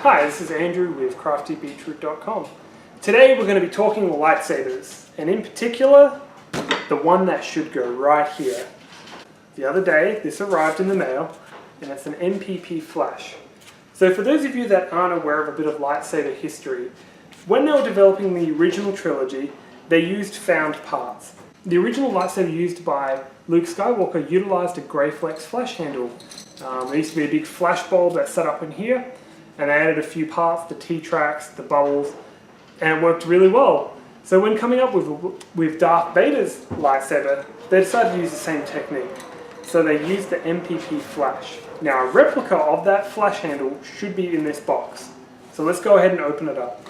Hi, this is Andrew with CraftyBeetroot.com. Today we're going to be talking lightsabers, and in particular, the one that should go right here. The other day, this arrived in the mail, and it's an MPP flash. So for those of you that aren't aware of a bit of lightsaber history, when they were developing the original trilogy, they used found parts. The original lightsaber used by Luke Skywalker utilized a Greyflex flash handle. There used to be a big flash bulb that sat up in here, and they added a few parts, the T-tracks, the bubbles, and it worked really well. So when coming up with Darth Vader's lightsaber, they decided to use the same technique. So they used the MPP flash. Now a replica of that flash handle should be in this box. So let's go ahead and open it up.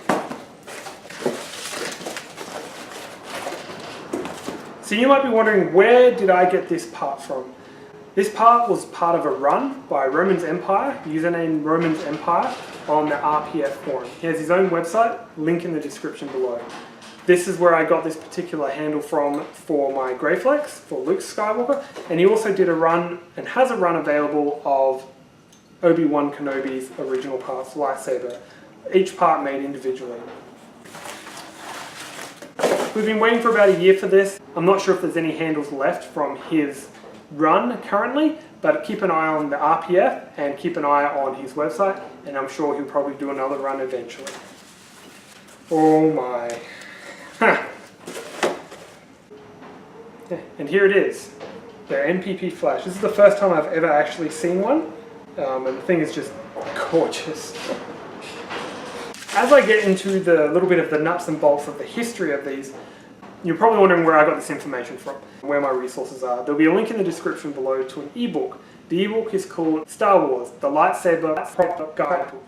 So you might be wondering, where did I get this part from? This part was part of a run by Roman's Empire, username Roman's Empire, on the RPF forum. He has his own website, link in the description below. This is where I got this particular handle from for my Greyflex, for Luke Skywalker, and he also did a run, and has a run available, of Obi-Wan Kenobi's original parts lightsaber, each part made individually. We've been waiting for about a year for this. I'm not sure if there's any handles left from his run currently, but keep an eye on the RPF and keep an eye on his website, and I'm sure he'll probably do another run eventually. Oh my. And here it is, the MPP flash. This is the first time I've ever actually seen one, and the thing is just gorgeous. As I get into the little bit of the nuts and bolts of the history of these, you're probably wondering where I got this information from, where my resources are. There'll be a link in the description below to an ebook. The ebook is called Star Wars, the Lightsaber Guidebook.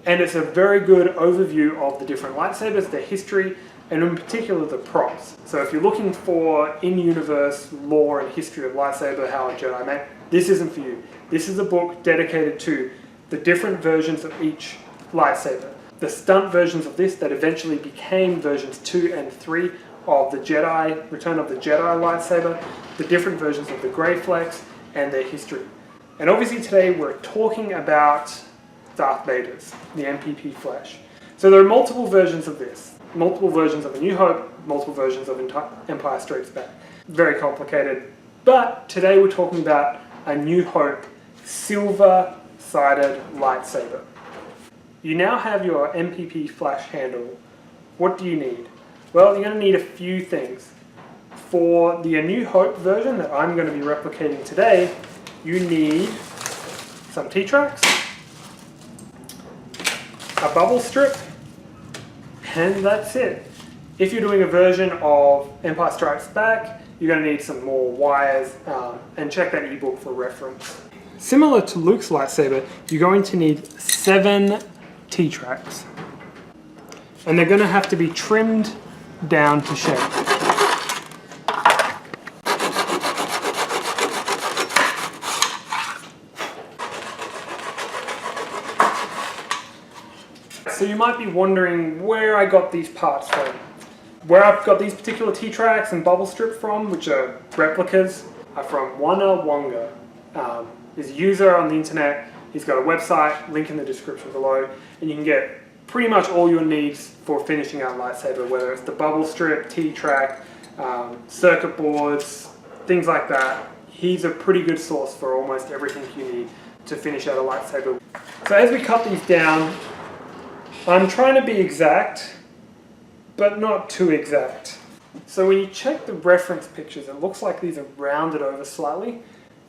And it's a very good overview of the different lightsabers, their history, and in particular the props. So if you're looking for in-universe lore and history of lightsaber, how a Jedi made, this isn't for you. This is a book dedicated to the different versions of each lightsaber. The stunt versions of this that eventually became versions 2 and 3 of the Jedi, Return of the Jedi lightsaber, the different versions of the Greyflex, and their history. And obviously today we're talking about Darth Vader's, the MPP flash. So there are multiple versions of this. Multiple versions of A New Hope, multiple versions of Empire Strikes Back. Very complicated, but today we're talking about A New Hope silver-sided lightsaber. You now have your MPP flash handle. What do you need? Well, you're going to need a few things. For the A New Hope version that I'm going to be replicating today, you need some T-tracks, a bubble strip, and that's it. If you're doing a version of Empire Strikes Back, you're going to need some more wires, and check that ebook for reference. Similar to Luke's lightsaber, you're going to need 7 T-tracks, and they're going to have to be trimmed down to shape. So you might be wondering where I got these parts from. Where I've got these particular T-tracks and bubble strip from, which are replicas, are from Wana Wonga. He's a user on the internet. He's got a website, link in the description below, and you can get pretty much all your needs for finishing out lightsaber, whether it's the bubble strip, T-track, circuit boards, things like that. He's a pretty good source for almost everything you need to finish out a lightsaber. So as we cut these down, I'm trying to be exact, but not too exact. So when you check the reference pictures, it looks like these are rounded over slightly.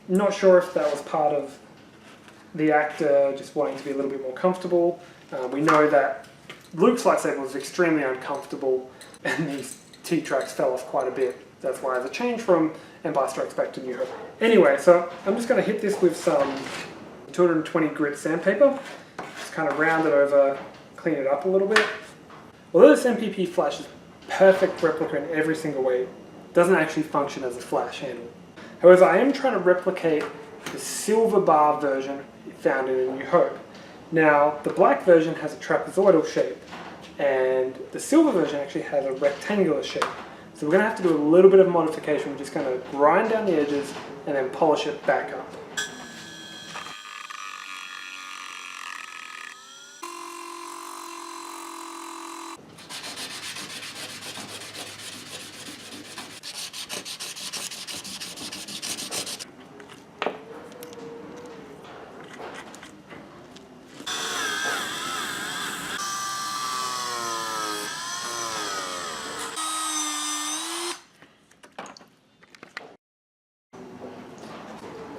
I'm not sure if that was part of the actor just wanting to be a little bit more comfortable. We know that Luke's lightsaber was extremely uncomfortable, and these T-tracks fell off quite a bit. That's why there's a change from Empire Strikes Back to New Hope. Anyway, so I'm just going to hit this with some 220 grit sandpaper. Just kind of round it over, clean it up a little bit. Although this MPP flash is perfect replica in every single way, it doesn't actually function as a flash handle. However, I am trying to replicate the silver bar version found in A New Hope. Now, the black version has a trapezoidal shape, and the silver version actually has a rectangular shape. So we're going to have to do a little bit of modification. We're just going to grind down the edges and then polish it back up.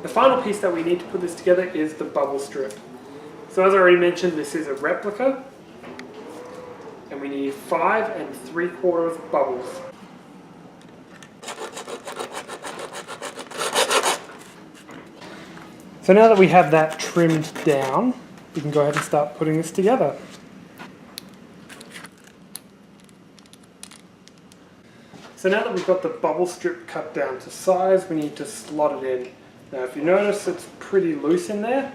The final piece that we need to put this together is the bubble strip. So as I already mentioned, this is a replica, and we need 5 3/4 bubbles. So now that we have that trimmed down, we can go ahead and start putting this together. So now that we've got the bubble strip cut down to size, we need to slot it in. Now if you notice, it's pretty loose in there.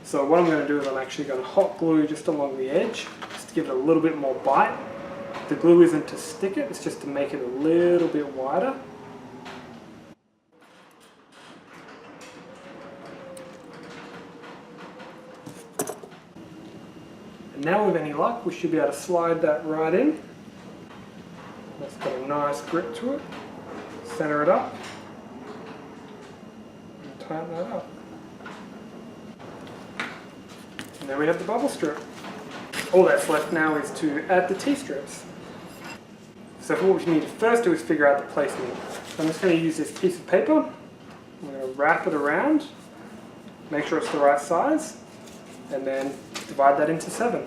So what I'm going to do is I'm actually going to hot glue just along the edge, just to give it a little bit more bite. The glue isn't to stick it, it's just to make it a little bit wider. And now with any luck, we should be able to slide that right in. That's got a nice grip to it. Center it up. And tighten that up. And there we have the bubble strip. All that's left now is to add the T-strips. So what we need to first do is figure out the placement. So I'm just going to use this piece of paper. I'm going to wrap it around, make sure it's the right size, and then divide that into 7.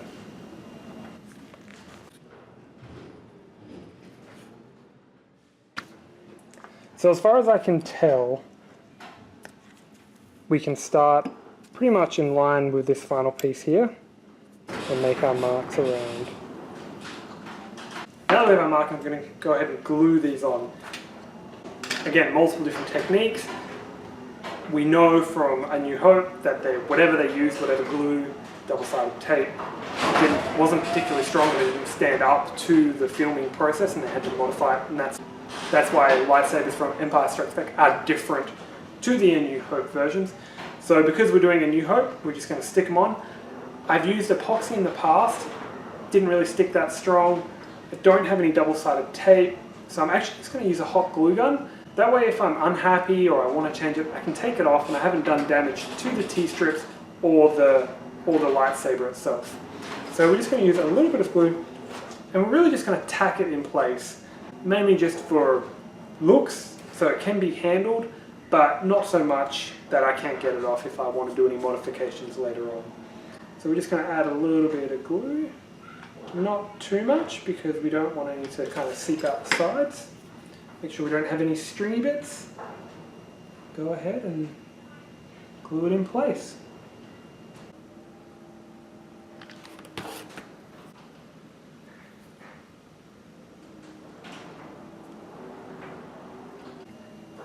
So as far as I can tell, we can start pretty much in line with this final piece here and make our marks around. Now that we have our mark, I'm going to go ahead and glue these on. Again, multiple different techniques. We know from A New Hope that whatever they used, whatever glue, double-sided tape, wasn't particularly strong and it didn't stand up to the filming process and they had to modify it, and that's why lightsabers from Empire Strikes Back are different to the A New Hope versions. So because we're doing A New Hope, we're just going to stick them on. I've used epoxy in the past, didn't really stick that strong. I don't have any double-sided tape, so I'm actually just going to use a hot glue gun. That way if I'm unhappy or I want to change it, I can take it off and I haven't done damage to the T-strips or the lightsaber itself. So we're just going to use a little bit of glue and we're really just going to tack it in place, mainly just for looks, so it can be handled, but not so much that I can't get it off if I want to do any modifications later on. So we're just going to add a little bit of glue, not too much because we don't want any to kind of seep out the sides. Make sure we don't have any stringy bits. Go ahead and glue it in place.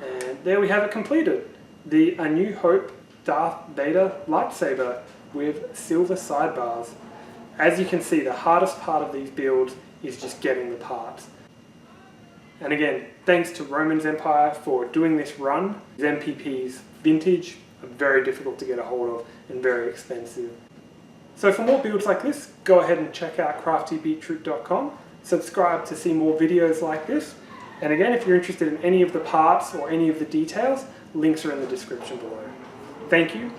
And there we have it completed. The A New Hope Darth Vader lightsaber with silver sidebars. As you can see, the hardest part of these builds is just getting the parts. And again, thanks to Roman's Empire for doing this run. These MPPs, vintage, are very difficult to get a hold of and very expensive. So for more builds like this, go ahead and check out craftybeetroot.com. Subscribe to see more videos like this. And again, if you're interested in any of the parts or any of the details, links are in the description below. Thank you.